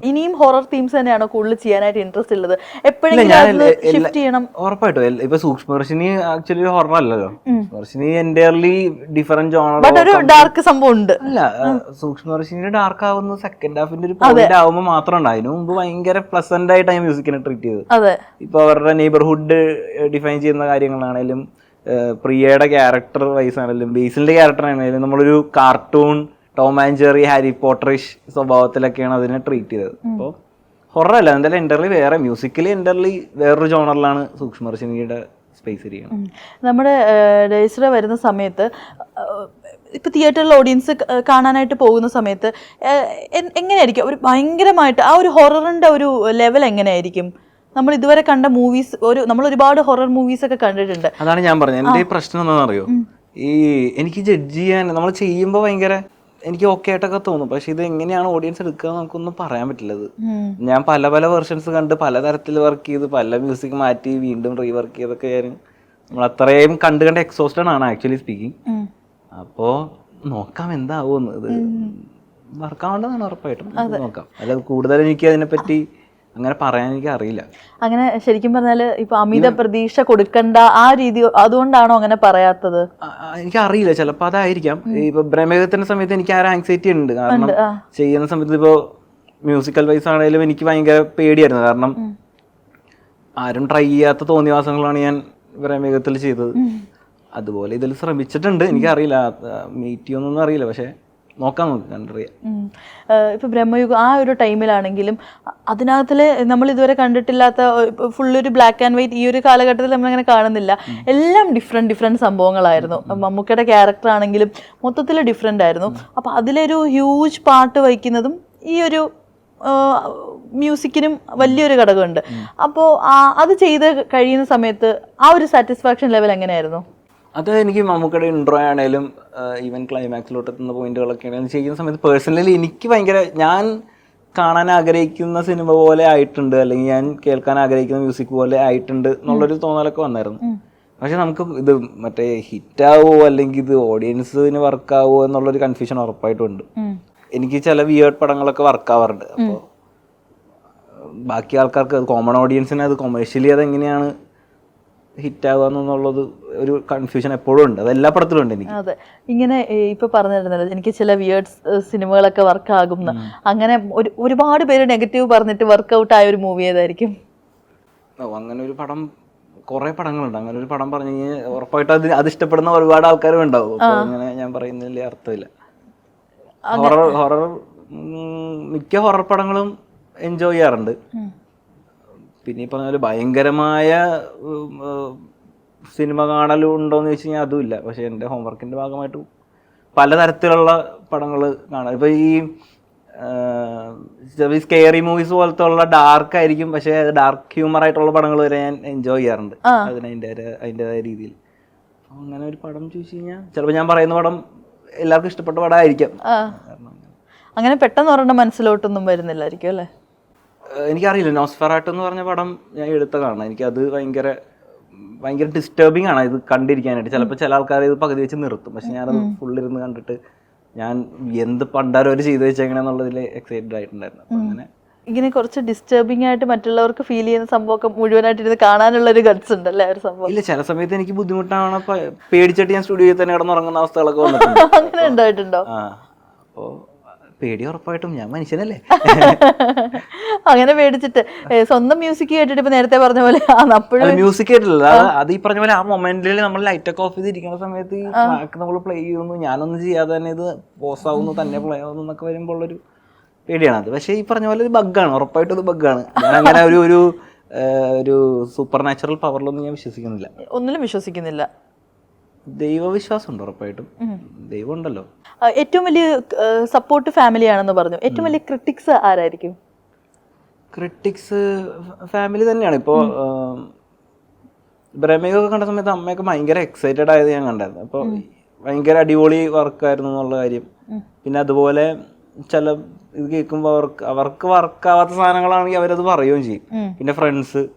ഇനിയും horror themes തന്നെയാണോ കൂടുതൽ ചെയ്യാനായിട്ട് ഇൻട്രസ്റ്റ് ഉള്ളത്? എപ്പോഴെങ്കിലും ഷിഫ്റ്റ് ചെയ്യണം? ഉറപ്പായിട്ടും. ഇപ്പൊ സൂക്ഷ്മദർശിനി ആക്ച്വലി ഹൊറർ അല്ലല്ലോ. Sookshmadarshini entirely different genre. ഒരു ഡാർക്ക് സംഭവം ഉണ്ട്. അല്ല, സൂക്ഷ്മദർശിനി ഡാർക്ക് ആവുന്ന സെക്കൻഡ് ഹാഫിന്റെ ഒരു പോയിന്റ് ആവുമ്പോൾ മാത്രം. അതിനു മുമ്പ് ഭയങ്കര പ്ലസന്റ് ആയിട്ടാണ് മ്യൂസിക്കിനെ ട്രീറ്റ് ചെയ്തത്. ഇപ്പൊ അവരുടെ നെയ്ബർഹുഡ് ഡിഫൈൻ ചെയ്യുന്ന കാര്യങ്ങളാണേലും, പ്രിയയുടെ ക്യാരക്ടർ വൈസ് ആണെങ്കിലും, ബേസിലിന്റെ ക്യാരക്ടർ ആണെങ്കിലും നമ്മളൊരു cartoon, Tom and Jerry, Harry Potterish സ്വഭാവത്തിലൊക്കെയാണ് അതിനെ ട്രീറ്റ് ചെയ്തത്. അപ്പോൾ ഹൊറർ അല്ല, എന്തായാലും എൻ്റർലി വേറെ, മ്യൂസിക്കലി എൻ്റർലി വേറൊരു ജോണറിലാണ് സൂക്ഷ്മദർശിനിയുടെ സ്പേസ് ഇരിക്കുന്നത്. നമ്മുടെ ഡേയ്സ്ര വരുന്ന സമയത്ത് ഇപ്പൊ തിയേറ്ററിൽ ഓഡിയൻസ് കാണാനായിട്ട് പോകുന്ന സമയത്ത് എങ്ങനെയായിരിക്കും ഒരു ഭയങ്കരമായിട്ട് ആ ഒരു ഹൊററിന്റെ ഒരു ലെവൽ എങ്ങനെയായിരിക്കും? നമ്മൾ ഇതുവരെ കണ്ട മൂവീസ്, നമ്മൾ ഒരുപാട് ഹൊറർ മൂവീസ് ഒക്കെ കണ്ടിട്ടുണ്ട്. അതാണ് ഞാൻ പറഞ്ഞത്. എൻ്റെ ഈ പ്രശ്നം എന്താണെന്ന് അറിയോ, ഈ എനിക്ക് ജഡ്ജ് ചെയ്യാൻ നമ്മൾ ചെയ്യുമ്പോൾ ഭയങ്കര എനിക്ക് ഓക്കെ ആയിട്ടൊക്കെ തോന്നും. പക്ഷെ ഇത് എങ്ങനെയാണ് ഓഡിയൻസ് എടുക്കുക നമുക്കൊന്നും പറയാൻ പറ്റില്ലത്. ഞാൻ പല പല വെർഷൻസ് കണ്ട് പല തരത്തിൽ വർക്ക് ചെയ്ത് പല മ്യൂസിക് മാറ്റി വീണ്ടും റീവർക്ക് ചെയ്തൊക്കെ നമ്മൾ അത്രയും കണ്ട് എക്സോസ്റ്റഡ് ആണ് ആക്ച്വലി സ്പീക്കിംഗ്. അപ്പോൾ നോക്കാം എന്താവുമെന്ന്. ഇത് വർക്കാവേണ്ടതാണ് ഉറപ്പായിട്ടും. നോക്കാം. അല്ല, കൂടുതൽ എനിക്ക് അതിനെപ്പറ്റി അങ്ങനെ പറയാൻ എനിക്ക് അറിയില്ല. അങ്ങനെ ശരിക്കും പറഞ്ഞാല് ഇപ്പൊ അമിത പ്രതീക്ഷ കൊടുക്കണ്ട ആ രീതി, അതുകൊണ്ടാണോ അങ്ങനെ പറയാത്തത്? എനിക്ക് അറിയില്ല, ചിലപ്പോൾ അതായിരിക്കാം. ഇപ്പൊ പ്രമേഹത്തിന്റെ സമയത്ത് എനിക്ക് ആ ഒരു ആങ്സൈറ്റി ഉണ്ട്. കാരണം ചെയ്യുന്ന സമയത്ത് ഇപ്പോ മ്യൂസിക്കൽ വൈസ് ആണെങ്കിലും എനിക്ക് ഭയങ്കര പേടിയായിരുന്നു. കാരണം ആരും ട്രൈ ചെയ്യാത്ത തോന്നിവാസങ്ങളാണ് ഞാൻ പ്രമേഹത്തിൽ ചെയ്തത്. അതുപോലെ ഇതിൽ ശ്രമിച്ചിട്ടുണ്ട്. എനിക്കറിയില്ല, മീറ്റ് ചെയ്യുന്നൊന്നും അറിയില്ല, പക്ഷെ നോക്കാം, കണ്ടറിയാം. ഇപ്പൊ ബ്രഹ്മയുഗം ആ ഒരു ടൈമിലാണെങ്കിലും അതിനകത്തില് നമ്മൾ ഇതുവരെ കണ്ടിട്ടില്ലാത്ത ഫുള്ളൊരു ബ്ലാക്ക് ആൻഡ് വൈറ്റ്, ഈ ഒരു കാലഘട്ടത്തിൽ നമ്മളങ്ങനെ കാണുന്നില്ല. എല്ലാം ഡിഫറെന്റ് സംഭവങ്ങളായിരുന്നു. മമ്മൂക്കയുടെ ക്യാരക്ടർ ആണെങ്കിലും മൊത്തത്തിൽ ഡിഫറെന്റ് ആയിരുന്നു. അപ്പൊ അതിലൊരു ഹ്യൂജ് പാർട്ട് വഹിക്കുന്നതും ഈ ഒരു മ്യൂസിക്കിനും വലിയൊരു ഘടകമുണ്ട്. അപ്പോൾ അത് ചെയ്ത് കഴിയുന്ന സമയത്ത് ആ ഒരു സാറ്റിസ്ഫാക്ഷൻ ലെവൽ എങ്ങനെയായിരുന്നു? അത് എനിക്ക് മമ്മൂക്കയുടെ ഇൻട്രോ ആണെങ്കിലും ഈവൻ ക്ലൈമാക്സിലോട്ട് എത്തുന്ന പോയിന്റുകളൊക്കെ ആണെങ്കിലും ചെയ്യുന്ന സമയത്ത് പേഴ്സണലി എനിക്ക് ഭയങ്കര, ഞാൻ കാണാൻ ആഗ്രഹിക്കുന്ന സിനിമ പോലെ ആയിട്ടുണ്ട്, അല്ലെങ്കിൽ ഞാൻ കേൾക്കാൻ ആഗ്രഹിക്കുന്ന മ്യൂസിക് പോലെ ആയിട്ടുണ്ട് എന്നുള്ളൊരു തോന്നലൊക്കെ വന്നായിരുന്നു. പക്ഷെ നമുക്ക് ഇത് മറ്റേ ഹിറ്റാവോ അല്ലെങ്കിൽ ഇത് ഓഡിയൻസിന് വർക്കാവോ എന്നുള്ളൊരു കൺഫ്യൂഷൻ ഉറപ്പായിട്ടും ഉണ്ട്. എനിക്ക് ചില വിയേർഡ് പടങ്ങളൊക്കെ വർക്കാവാറുണ്ട്. അപ്പോൾ ബാക്കി ആൾക്കാർക്ക്, കോമൺ ഓഡിയൻസിന് അത് കൊമേഴ്ഷ്യലി അതെങ്ങനെയാണ് ഹിറ്റാവാന്നുള്ളത് ഒരു കൺഫ്യൂഷൻ എപ്പോഴും ഉണ്ട്. അത് എല്ലാ പടത്തിലും ഉണ്ട് എനിക്ക്. അതെ, ഇങ്ങനെ ഇപ്പൊ പറഞ്ഞിരുന്നല്ലോ എനിക്ക് ചില വിയേർഡ് സിനിമകളൊക്കെ വർക്കാകും. അങ്ങനെ ഒരുപാട് പേര് നെഗറ്റീവ് പറഞ്ഞിട്ട് വർക്ക്ഔട്ട് ആയ ഒരു മൂവി ഏതായിരിക്കും? അങ്ങനെ ഒരു പടം, കുറെ പടങ്ങളുണ്ട്. അങ്ങനെ ഒരു പടം പറഞ്ഞു കഴിഞ്ഞാൽ ഉറപ്പായിട്ട് അത് ഇഷ്ടപ്പെടുന്ന ഒരുപാട് ആൾക്കാരും ഉണ്ടാവും. അപ്പൊ അങ്ങനെ ഞാൻ പറയുന്നതിൽ അർത്ഥമില്ല. ഹൊറർ മിക്ക ഹൊറർ പടങ്ങളും എൻജോയ് ചെയ്യാറുണ്ട്. പിന്നെ ഈ പറഞ്ഞ പോലെ ഭയങ്കരമായ സിനിമ കാണലും ഉണ്ടോയെന്ന് ചോദിച്ചു കഴിഞ്ഞാൽ അതുമില്ല. പക്ഷെ എൻ്റെ ഹോംവർക്കിൻ്റെ ഭാഗമായിട്ട് പലതരത്തിലുള്ള പടങ്ങൾ കാണാം. ഇപ്പോൾ ഈ സ്കെയറി മൂവീസ് പോലത്തെ ഉള്ള ഡാർക്ക് ആയിരിക്കും, പക്ഷേ ഡാർക്ക് ഹ്യൂമർ ആയിട്ടുള്ള പടങ്ങൾ വരെ ഞാൻ എൻജോയ് ചെയ്യാറുണ്ട് അതിൻ്റെതായ രീതിയിൽ. അങ്ങനെ ഒരു പടം ചോദിച്ചു കഴിഞ്ഞാൽ ചിലപ്പോൾ ഞാൻ പറയുന്ന പടം എല്ലാവർക്കും ഇഷ്ടപ്പെട്ട പടമായിരിക്കാം. അങ്ങനെ പെട്ടെന്ന് ഒരെണ്ണം മനസ്സിലോട്ടൊന്നും വരുന്നില്ലായിരിക്കും അല്ലേ? എനിക്കറിയില്ല. നോസ്ഫെറാട്ടു എന്ന് പറഞ്ഞ പടം ഞാൻ എടുത്തതാണ്. എനിക്കത് ഭയങ്കര ഡിസ്റ്റർബിങ് ആണ് ഇത് കണ്ടിരിക്കാനായിട്ട്. ചിലപ്പോൾ ചില ആൾക്കാർ ഇത് പകുതി വെച്ച് നിർത്തും, പക്ഷെ ഞാനത് ഫുള്ളിരുന്ന് കണ്ടിട്ട് ഞാൻ എന്ത് പണ്ടാരം അവർ ചെയ്തു വെച്ചെങ്ങനെയാണെന്നുള്ളതിൽ എക്സൈറ്റഡ് ആയിട്ടുണ്ടായിരുന്നു. അപ്പം അങ്ങനെ ഇങ്ങനെ കുറച്ച് ഡിസ്റ്റർബിംഗ് ആയിട്ട് മറ്റുള്ളവർക്ക് ഫീൽ ചെയ്യുന്ന സംഭവമൊക്കെ മുഴുവനായിട്ട് ഇരുന്ന് കാണാനുള്ള ഒരു ഗട്സ് ഉണ്ടല്ലേ ഒരു സംഭവം? ഇല്ല, ചില സമയത്ത് എനിക്ക് ബുദ്ധിമുട്ടാണ്. പേടിച്ചിട്ട് ഞാൻ സ്റ്റുഡിയോയിൽ തന്നെ കിടന്നുറങ്ങുന്ന അവസ്ഥകളൊക്കെ വന്നിട്ടുണ്ട്. അങ്ങനെ ഉണ്ടായിട്ടുണ്ടോ? അപ്പോൾ പേടി ഉറപ്പായിട്ടും, ഞാൻ മനുഷ്യനല്ലേ. അങ്ങനെ പേടിച്ചിട്ട് സ്വന്തം മ്യൂസിക് കേട്ടിട്ട് ഇപ്പൊ നേരത്തെ പറഞ്ഞ പോലെ മ്യൂസിക് കേട്ടില്ല. അത് ഈ പറഞ്ഞ പോലെ ആ മൊമെന്റിൽ നമ്മൾ ലൈറ്റ് ഒക്കെ ഓഫ് ചെയ്തിരിക്കുന്ന സമയത്ത് ഈ ട്രാക്ക് നമ്മൾ പ്ലേ ചെയ്യുന്നു, ഞാനൊന്നും ചെയ്യാതെ തന്നെ ഇത് പോസ് ആവുന്നു, തന്നെ പ്ലേ ആവുന്നു എന്നൊക്കെ വരുമ്പോൾ ഉള്ളൊരു പേടിയാണ് അത്. പക്ഷെ ഈ പറഞ്ഞ പോലെ ഇത് ബഗ്ഗാണ്, ഉറപ്പായിട്ടും ഇത് ബഗ്ഗാണ്. ഞാൻ അങ്ങനെ ഒരു സൂപ്പർ നാച്ചുറൽ പവറിലൊന്നും ഞാൻ വിശ്വസിക്കുന്നില്ല. ഒന്നിലും വിശ്വസിക്കുന്നില്ല. ദൈവവിശ്വാസം ഉണ്ട്, ഉറപ്പായിട്ടും ദൈവം ഉണ്ടല്ലോ. ഏറ്റവും വലിയ സപ്പോർട്ട് ഫാമിലി ആണെന്ന് പറഞ്ഞു. ഏറ്റവും വലിയ ക്രിട്ടിക്സ് ആരായിരിക്കും? ക്രിട്ടിക്സ് ഫാമിലി തന്നെയാണ്. ഇപ്പോൾ ബ്രഹ്മയൊക്കെ കണ്ട സമയത്ത് അമ്മയൊക്കെ ഭയങ്കര എക്സൈറ്റഡ് ആയത് ഞാൻ കണ്ടായിരുന്നു. അപ്പോൾ ഭയങ്കര അടിപൊളി വർക്കായിരുന്നു എന്നുള്ള കാര്യം. പിന്നെ അതുപോലെ ചില ഇത് കേൾക്കുമ്പോൾ അവർക്ക് വർക്കാവാത്ത സാധനങ്ങളാണെങ്കിൽ അവരത് പറയുകയും ചെയ്യും. പിന്നെ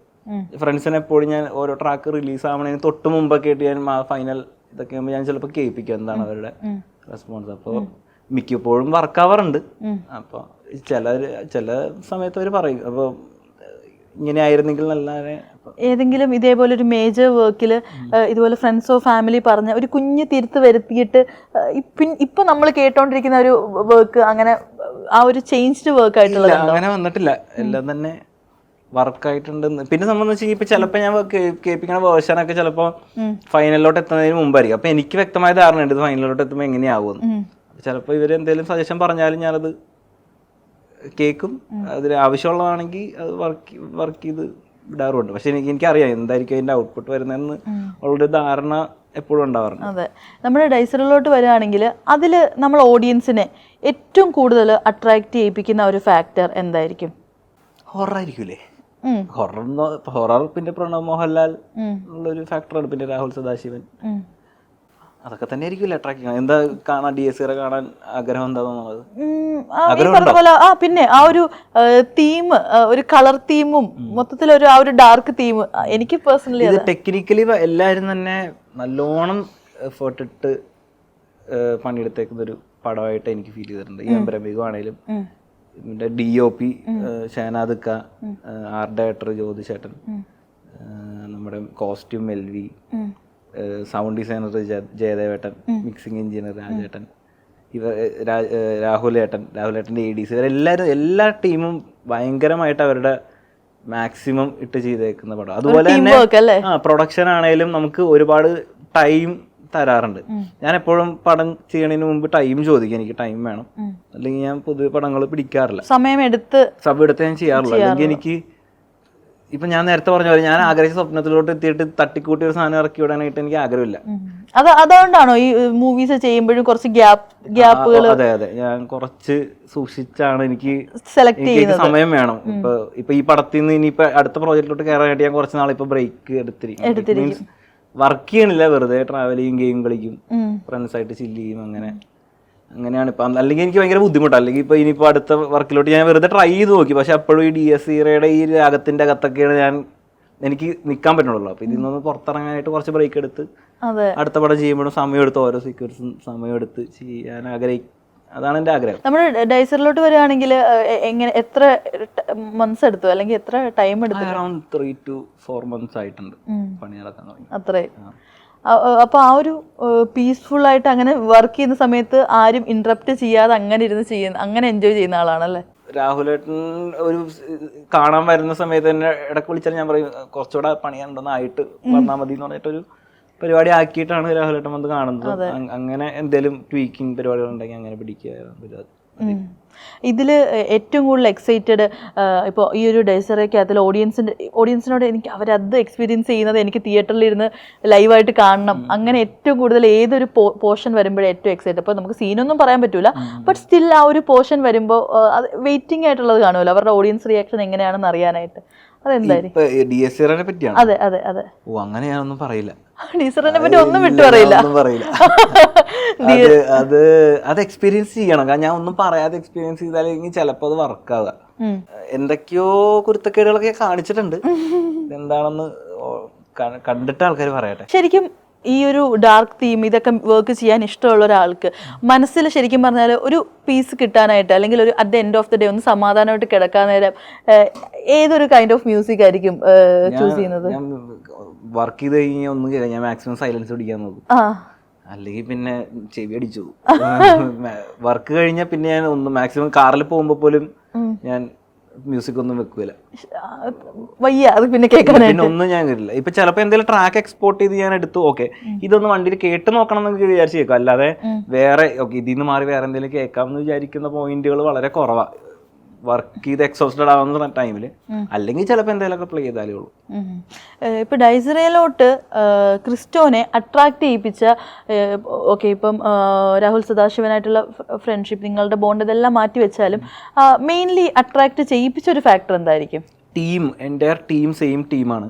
ഫ്രണ്ട്സിനെ എപ്പോഴും ഞാൻ ഓരോ ട്രാക്ക് റിലീസ് ആവണതിന് തൊട്ട് മുമ്പൊക്കെ ആയിട്ട് ഞാൻ ഫൈനൽ ഇതൊക്കെ ആകുമ്പോൾ ഞാൻ ചിലപ്പോൾ കേൾപ്പിക്കും എന്താണ് അവരുടെ റെസ്പോൺസ്. അപ്പോൾ മിക്കപ്പോഴും വർക്കാവാറുണ്ട്. അപ്പോൾ ചില സമയത്ത് അവർ പറയും അപ്പോൾ ഇങ്ങനെ ആയിരുന്നെങ്കിൽ നല്ല. ഏതെങ്കിലും ഇതേപോലെ ഒരു മേജർ വർക്കിൽ ഇതുപോലെ ഫ്രണ്ട്സോ ഫാമിലി പറഞ്ഞ ഒരു കുഞ്ഞ് തിരുത്ത് വരുത്തിയിട്ട് ഇപ്പൊ നമ്മൾ കേട്ടോണ്ടിരിക്കുന്ന ഒരു വർക്ക് അങ്ങനെ ആ ഒരു ചേഞ്ച്ഡ് വർക്ക് ആയിട്ടുള്ളത് അങ്ങനെ വന്നിട്ടില്ല. എല്ലാം തന്നെ വർക്കായിട്ടുണ്ടെന്ന്. പിന്നെ സംബന്ധിച്ച് ഇപ്പൊ ചിലപ്പോൾ ഞാൻ കേൾപ്പിക്കുന്ന വേർഷനൊക്കെ ചിലപ്പോൾ ഫൈനലിലോട്ട് എത്തുന്നതിന് മുമ്പായിരിക്കും. അപ്പൊ എനിക്ക് വ്യക്തമായ ധാരണ ഉണ്ട് ഇത് ഫൈനലിലോട്ട് എത്തുമ്പോൾ എങ്ങനെയാവുമെന്ന്. ചിലപ്പോൾ ഇവർ എന്തെങ്കിലും സജഷൻ പറഞ്ഞാലും ഞാനത് കേൾക്കും. അതിന് ആവശ്യമുള്ളതാണെങ്കിൽ അത് വർക്ക് ചെയ്ത് വിടാറുണ്ട്. പക്ഷെ എനിക്കറിയാം എന്തായിരിക്കും അതിന്റെ ഔട്ട്പുട്ട് വരുന്നതെന്ന് ഉള്ളൊരു ധാരണ എപ്പോഴും ഉണ്ടാവാറുണ്ട്. അതെ, നമ്മുടെ ഡൈസറിലോട്ട് വരികയാണെങ്കിൽ അതിൽ നമ്മൾ ഓഡിയൻസിനെ ഏറ്റവും കൂടുതൽ അട്രാക്ട് ചെയ്യിപ്പിക്കുന്ന ഒരു ഫാക്ടർ എന്തായിരിക്കും? ഹൊറർ ആയിരിക്കൂലേ? ഹൊറർ പിന്നെ പ്രണവ് മോഹൻലാൽ ഉള്ളൊരു ഫാക്ടറാണ്. പിന്നെ രാഹുൽ സദാശിവൻ, അതൊക്കെ തന്നെ ആയിരിക്കില്ല അട്രാക്ട്. എന്താ കാണാൻ DSR കാണാൻ ആഗ്രഹം എന്താ തോന്നുന്നത്? പിന്നെ ആ ഒരു തീം, ഒരു കളർ തീമും മൊത്തത്തിൽ ആ ഒരു ഡാർക്ക് തീം എനിക്ക് പേഴ്സണലി ഇത് ടെക്നിക്കലി എല്ലാവരും തന്നെ നല്ലോണം എഫേർട്ട് ഇട്ട് പണിയെടുത്തേക്കുന്ന ഒരു പടമായിട്ട് എനിക്ക് ഫീൽ ചെയ്തിട്ടുണ്ട്. ഈ ബ്രഹ്മികു ആണേലും ഇതിന്റെ DOP ഷഹനാദ് ഖ, ആർട്ട് ഡയറക്ടർ ജ്യോതിഷേട്ടൻ, നമ്മുടെ കോസ്റ്റ്യൂം LV, സൗണ്ട് ഡിസൈനർ ജയദേവേട്ടൻ, മിക്സിംഗ് എഞ്ചിനീയർ രാജേട്ടൻ, രാഹുലേട്ടൻ്റെ ADC, ഇവരെല്ലാവരും എല്ലാ ടീമും ഭയങ്കരമായിട്ട് അവരുടെ മാക്സിമം ഇട്ട് ചെയ്തേക്കുന്ന പടം. അതുപോലെ തന്നെ പ്രൊഡക്ഷൻ ആണെങ്കിലും നമുക്ക് ഒരുപാട് ടൈം തരാറുണ്ട്. ഞാൻ എപ്പോഴും പടം ചെയ്യണതിന് മുമ്പ് ടൈം ചോദിക്കും, എനിക്ക് ടൈം വേണം, അല്ലെങ്കിൽ ഞാൻ പൊതുവെ പടങ്ങൾ പിടിക്കാറില്ല, സമയമെടുത്ത് ഞാൻ ചെയ്യാറില്ല. അല്ലെങ്കിൽ എനിക്ക് ഇപ്പൊ ഞാൻ നേരത്തെ പറഞ്ഞ പോലെ ഞാൻ ആഗ്രഹിച്ച സ്വപ്നത്തിലോട്ട് എത്തിയിട്ട് തട്ടിക്കൂട്ടി ഒരു സാധനം ഇറക്കി വിടാനായിട്ട് എനിക്ക് ആഗ്രഹമില്ല. അതുകൊണ്ടാണോ ഈ മൂവീസ് ചെയ്യുമ്പോഴും കുറച്ച് ഗ്യാപ്പുകൾ? അതെ, ഞാൻ കുറച്ച് സൂക്ഷിച്ചാണ് എനിക്ക് സെലക്ട് ചെയ്യുന്നത്. സമയം വേണം. ഇപ്പൊ ഈ പടത്തിൽ നിന്ന് ഇനിയിപ്പോ അടുത്ത പ്രോജക്റ്റിലോട്ട് കയറാനായിട്ട് ഞാൻ കുറച്ച് നാൾ ഇപ്പൊ ബ്രേക്ക് എടുത്തിരിക്കും. മീൻസ് വർക്ക് ചെയ്യണില്ല, വെറുതെ ട്രാവൽ ചെയ്യും, ഗെയിം കളിക്കും, ഫ്രണ്ട്സായിട്ട് ചില്ല് ചെയ്യും, അങ്ങനെയാണ് ഇപ്പം. അല്ലെങ്കിൽ എനിക്ക് ഭയങ്കര ബുദ്ധിമുട്ടാണ്. അല്ലെങ്കിൽ ഇപ്പൊ ഇനിയിപ്പോ അടുത്ത വർക്കിലോട്ട് ഞാൻ വെറുതെ ട്രൈ ചെയ്ത് നോക്കി, പക്ഷെ അപ്പോഴും ഈ DSRയുടെ ഈ രാഗത്തിന്റെ അകത്തൊക്കെയാണ് എനിക്ക് നിൽക്കാൻ പറ്റുള്ളൂ. അപ്പൊ ഇതിൽ നിന്ന് പുറത്തിറങ്ങാനായിട്ട് കുറച്ച് ബ്രേക്ക് എടുത്ത് അടുത്ത പടം ചെയ്യുമ്പോഴും സമയമെടുത്ത് ഓരോ സീക്വൻസും സമയമെടുത്ത് ചെയ്യാൻ ആഗ്രഹിക്കും. അതാണ് എൻ്റെ ആഗ്രഹം. നമ്മൾ ഡൈസറിലോട്ട് വരികയാണെങ്കിൽ എങ്ങനെ, എത്ര മന്ത്സ് എടുത്തു, അല്ലെങ്കിൽ എത്ര ടൈം എടുത്തു? അറൗണ്ട് 3 to 4 months ആയിട്ടുണ്ട് പണികളൊക്കെ തുടങ്ങി. അത്രയും. അപ്പൊ ആ ഒരു പീസ്ഫുൾ ആയിട്ട് അങ്ങനെ വർക്ക് ചെയ്യുന്ന സമയത്ത് ആരും ഇന്ററപ്റ്റ് ചെയ്യാതെ അങ്ങനെ ഇരുന്ന് ചെയ്യുന്ന, അങ്ങനെ എൻജോയ് ചെയ്യുന്ന ആളാണല്ലേ? രാഹുലേട്ടൻ ഒരു കാണാൻ വരുന്ന സമയത്ത് തന്നെ ഇടയ്ക്ക് വിളിച്ചാൽ ഞാൻ പറയും കുറച്ചുകൂടെ പണിയാനുണ്ടെന്ന് ആയിട്ട് വന്നാൽ മതി എന്ന് പറഞ്ഞിട്ടൊരു പരിപാടി ആക്കിയിട്ടാണ് രാഹുലേട്ടൻ വന്ന് കാണുന്നത്. അങ്ങനെ എന്തെങ്കിലും ട്വീക്കിംഗ് പരിപാടികൾ ഉണ്ടെങ്കിൽ അങ്ങനെ പിടിക്കുക. ഇതിൽ ഏറ്റവും കൂടുതൽ എക്സൈറ്റഡ് ഇപ്പോൾ ഈ ഒരു ഡൈസറയ്ക്കകത്തിൽ ഓഡിയൻസിനോട് എനിക്ക് അവരത് എക്സ്പീരിയൻസ് ചെയ്യുന്നത് എനിക്ക് തിയേറ്ററിൽ ഇരുന്ന് ലൈവായിട്ട് കാണണം, അങ്ങനെ ഏറ്റവും കൂടുതൽ ഏതൊരു പോർഷൻ വരുമ്പോഴേ ഏറ്റവും എക്സൈറ്റഡ്. അപ്പോൾ നമുക്ക് സീനൊന്നും പറയാൻ പറ്റൂല, ബട്ട് സ്റ്റിൽ ആ ഒരു പോർഷൻ വരുമ്പോൾ അത് വെയിറ്റിംഗ് ആയിട്ടുള്ളത് കാണുമല്ലോ, അവരുടെ ഓഡിയൻസ് റിയാക്ഷൻ എങ്ങനെയാണെന്ന് അറിയാനായിട്ട്. അതെന്തായിരിക്കും? അതെ അതെ അതെ. ഓ, അങ്ങനെ ഞാനൊന്നും പറയില്ല. ഡീസറിനെ പറ്റി ഒന്നും വിട്ടു പറയില്ല. അത് എക്സ്പീരിയൻസ് ചെയ്യണം. കാരണം ഞാൻ ഒന്നും പറയാതെ എക്സ്പീരിയൻസ് ചെയ്താലെങ്കിൽ ചിലപ്പോൾ അത് വർക്കാവുക. എന്തൊക്കെയോ കുരുത്തക്കേടുകളൊക്കെ കാണിച്ചിട്ടുണ്ട്. എന്താണെന്ന് കണ്ടിട്ട് ആൾക്കാർ പറയട്ടെ. ശരിക്കും ഈ ഒരു ഡാർക്ക് തീം ഇതൊക്കെ വർക്ക് ചെയ്യാൻ ഇഷ്ടമുള്ള ഒരാൾക്ക് മനസ്സിൽ ശരിക്കും പറഞ്ഞാൽ ഒരു പീസ് കിട്ടാനായിട്ട്, അല്ലെങ്കിൽ ഒരു at the end of the day ഒന്ന് സമാധാനമായിട്ട് കിടക്കാൻ നേരം ഏതൊരു കൈൻഡ് ഓഫ് മ്യൂസിക് ആയിരിക്കും ചൂസ് ചെയ്യുന്നത്? വർക്ക് ചെയ്ത് കഴിഞ്ഞാൽ ഒന്നും കേൾക്കാം, ഞാൻ മാക്സിമം സൈലൻസ് പിടിക്കാൻ നോക്കും, അല്ലെങ്കിൽ പിന്നെ ചെവി അടിച്ചു. വർക്ക് കഴിഞ്ഞാൽ പിന്നെ ഞാൻ ഒന്ന് മാക്സിമം കാറിൽ പോകുമ്പോൾ പോലും ഞാൻ മ്യൂസിക് ഒന്നും വെക്കൂല, വയ്യ അത് പിന്നെ കേൾക്കാനായിട്ട്. ഒന്നും ഞാൻ കേട്ടില്ല. ഇപ്പൊ ചിലപ്പോ എന്തെങ്കിലും ട്രാക്ക് എക്സ്പോർട്ട് ചെയ്ത് ഞാൻ എടുത്തു, ഓക്കെ ഇതൊന്ന് വണ്ടിയിൽ കേട്ട് നോക്കണം എന്നൊക്കെ വിചാരിച്ച് കേൾക്കാം. അല്ലാതെ വേറെ ഇതിൽ നിന്ന് മാറി വേറെ എന്തെങ്കിലും കേൾക്കാം എന്ന് വിചാരിക്കുന്ന പോയിന്റുകൾ വളരെ കുറവാണ് വർക്ക് ചെയ്ത് എക്സോസ്റ്റഡ് ആവുന്ന ടൈമിൽ. അല്ലെങ്കിൽ ചിലപ്പോൾ എന്തെങ്കിലുമൊക്കെ പ്ലേ ചെയ്താലേ ഉള്ളൂ. ഇപ്പൊ ഡൈസറയിലോട്ട് ക്രിസ്റ്റോനെ അട്രാക്ട് ചെയ്യിപ്പിച്ച, ഓക്കെ ഇപ്പം രാഹുൽ സദാശിവനായിട്ടുള്ള ഫ്രണ്ട്ഷിപ്പ്, നിങ്ങളുടെ ബോണ്ട് ഇതെല്ലാം മാറ്റി വെച്ചാലും മെയിൻലി അട്രാക്ട് ചെയ്യിപ്പിച്ച ഒരു ഫാക്ടർ എന്തായിരിക്കും? ടീം, എൻ്റെ ടീം സെയിം ടീമാണ്.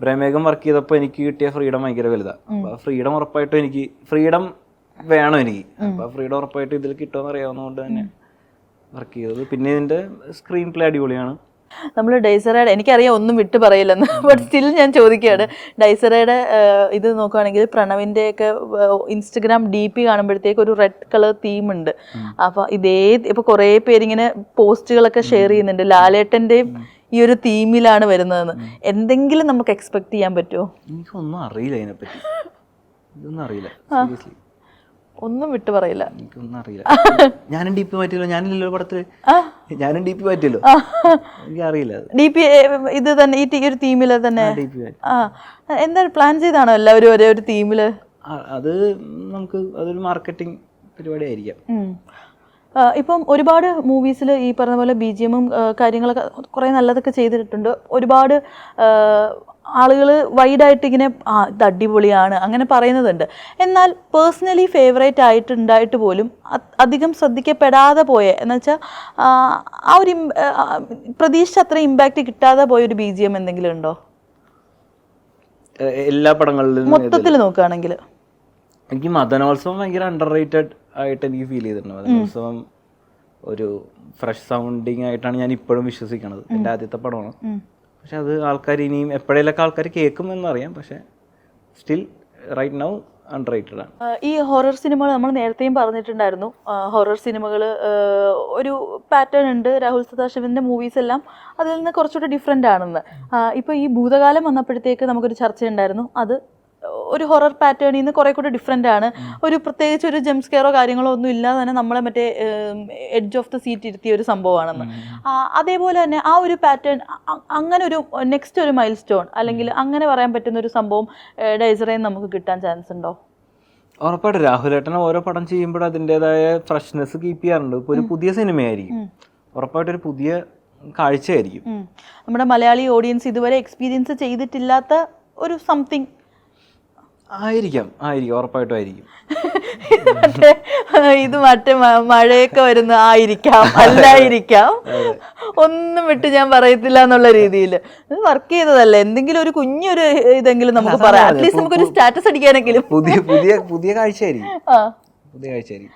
ബ്രഹ്മേകം വർക്ക് ചെയ്തപ്പോൾ എനിക്ക് കിട്ടിയ ഫ്രീഡം ഭയങ്കര വലുതാണ്. അപ്പൊ ഫ്രീഡം ഉറപ്പായിട്ടും എനിക്ക് ഫ്രീഡം വേണം എനിക്ക്. അപ്പൊ ഫ്രീഡം ഉറപ്പായിട്ടും ഇതിൽ കിട്ടുമെന്ന് അറിയാവുന്നതുകൊണ്ട് തന്നെ വർക്ക് ചെയ്തത്. പിന്നെ ഇതിന്റെ സ്ക്രീൻ പ്ലേ അടിപൊളിയാണ്. നമ്മൾ ഡൈസറയുടെ, എനിക്കറിയാം ഒന്നും വിട്ടു പറയില്ലെന്ന്, ബട്ട് സ്റ്റിൽ ഞാൻ ചോദിക്കുകയാണ്. ഡൈസറയുടെ ഇത് നോക്കുകയാണെങ്കിൽ പ്രണവിൻ്റെ ഒക്കെ ഇൻസ്റ്റഗ്രാം DP കാണുമ്പോഴത്തേക്ക് ഒരു റെഡ് കളർ തീം ഉണ്ട്. അപ്പൊ ഇപ്പൊ കുറേ പേരിങ്ങനെ പോസ്റ്റുകളൊക്കെ ഷെയർ ചെയ്യുന്നുണ്ട്, ലാലേട്ടൻ്റെയും ഈ ഒരു തീമിലാണ് വരുന്നതെന്ന്. എന്തെങ്കിലും നമുക്ക് എക്സ്പെക്ട് ചെയ്യാൻ പറ്റുമോ? എനിക്കൊന്നും അറിയില്ല അതിനെപ്പറ്റി, ഇതൊന്നും അറിയില്ല, സീരിയസ്ലി ഒന്നും വിട്ടു പറയില്ല. എനിക്കൊന്നും അറിയില്ല. ഞാനും DP മാറ്റിയല്ലോ, ഞാനില്ലല്ലോ പടത്തില്, ഞാനും DP മാറ്റിയല്ലോ, എനിക്കറിയില്ല. DP ഇത് തന്നെ ഈ ഒരു തീമില് തന്നെ DP എന്താ പ്ലാൻ ചെയ്താണോ എല്ലാവരും ഒരേ ഒരു തീമില്? അത് നമുക്ക് അതൊരു മാർക്കറ്റിംഗ് പരിപാടി ആയിരിക്കാം. ഇപ്പം ഒരുപാട് മൂവീസിൽ ഈ പറഞ്ഞ പോലെ BGM കാര്യങ്ങളൊക്കെ കുറേ നല്ലതൊക്കെ ചെയ്തിട്ടുണ്ട്. ഒരുപാട് ആളുകൾ വൈഡായിട്ട് ഇങ്ങനെ ഇത് അടിപൊളിയാണ് അങ്ങനെ പറയുന്നതുണ്ട്. എന്നാൽ പേഴ്സണലി ഫേവറേറ്റ് ആയിട്ടുണ്ടായിട്ട് പോലും അധികം ശ്രദ്ധിക്കപ്പെടാതെ പോയ എന്ന് വെച്ചാൽ ആ ഒരു പ്രതീക്ഷിച്ച അത്ര ഇമ്പാക്റ്റ് കിട്ടാതെ പോയ ഒരു BGM എന്തെങ്കിലും ഉണ്ടോ എല്ലാ പടങ്ങളിലും മൊത്തത്തിൽ നോക്കുകയാണെങ്കിൽ? എനിക്ക് മദനോത്സവം ഭയങ്കര അണ്ടർ റേറ്റഡ് ആയിട്ട് എനിക്ക് ഫീൽ ചെയ്തിട്ടുണ്ട്. മദനോത്സവം ഒരു ഫ്രഷ് സൗണ്ടിങ് ആയിട്ടാണ് ഞാൻ ഇപ്പോഴും വിശ്വസിക്കുന്നത്. എൻ്റെ ആദ്യത്തെ പടമാണ്, പക്ഷെ അത് ആൾക്കാർ ഇനിയും എപ്പോഴേലൊക്കെ ആൾക്കാർ കേൾക്കുമെന്നറിയാം, പക്ഷെ still right now underrated ആണ്. ഈ ഹൊറർ സിനിമകൾ നമ്മൾ നേരത്തെയും പറഞ്ഞിട്ടുണ്ടായിരുന്നു, ഹൊറർ സിനിമകൾ ഒരു പാറ്റേൺ ഉണ്ട്. രാഹുൽ സദാശിവൻ്റെ മൂവീസ് എല്ലാം അതിൽ നിന്ന് കുറച്ചുകൂടെ ഡിഫറെൻ്റ് ആണെന്ന്. ഇപ്പോൾ ഈ ഭൂതകാലം വന്നപ്പോഴത്തേക്ക് നമുക്കൊരു ചർച്ചയുണ്ടായിരുന്നു, അത് ഒരു ഹൊറർ പാറ്റേണിൽ നിന്ന് കുറേ കൂടെ ഡിഫറെൻ്റ് ആണ്. ഒരു പ്രത്യേകിച്ച് ഒരു ജംപ് സ്കെയറോ കാര്യങ്ങളോ ഒന്നും ഇല്ലാതെ തന്നെ നമ്മളെ മറ്റേ എഡ്ജ് ഓഫ് ദ സീറ്റ് ഇരുത്തിയ ഒരു സംഭവമാണെന്ന്. അതേപോലെ തന്നെ ആ ഒരു പാറ്റേൺ അങ്ങനെ ഒരു നെക്സ്റ്റ് ഒരു മൈൽ സ്റ്റോൺ അല്ലെങ്കിൽ അങ്ങനെ പറയാൻ പറ്റുന്ന ഒരു സംഭവം ഡൈസറയിൽ നമുക്ക് കിട്ടാൻ ചാൻസ് ഉണ്ടോ? ഉറപ്പായിട്ടും രാഹുലേട്ടൻ ഓരോ പടം ചെയ്യുമ്പോഴും അതിൻ്റെതായ ഫ്രഷ്നെസ് കീപ്പ് ചെയ്യാറുണ്ട്. ഇപ്പോൾ ഒരു പുതിയ സിനിമയായിരിക്കും, ഉറപ്പായിട്ടൊരു പുതിയ കാഴ്ചയായിരിക്കും. നമ്മുടെ മലയാളി ഓഡിയൻസ് ഇതുവരെ എക്സ്പീരിയൻസ് ചെയ്തിട്ടില്ലാത്ത ഒരു സംതിങ് ആയിരിക്കാം, ഉറപ്പായിട്ടും ആയിരിക്കും. ഇത് മറ്റേ മഴയൊക്കെ വരുന്ന ആയിരിക്കാം, അല്ലായിരിക്കാം, ഒന്നും വിട്ട് ഞാൻ പറയത്തില്ല എന്നുള്ള രീതിയിൽ ഇത് വർക്ക് ചെയ്തതല്ലേ. എന്തെങ്കിലും ഒരു കുഞ്ഞൊരു ഇതെങ്കിലും നമുക്ക് പറയാം, അറ്റ്ലീസ്റ്റ് നമുക്കൊരു സ്റ്റാറ്റസ് അടിക്കാനെങ്കിലും. പുതിയ കാഴ്ചയായിരിക്കും.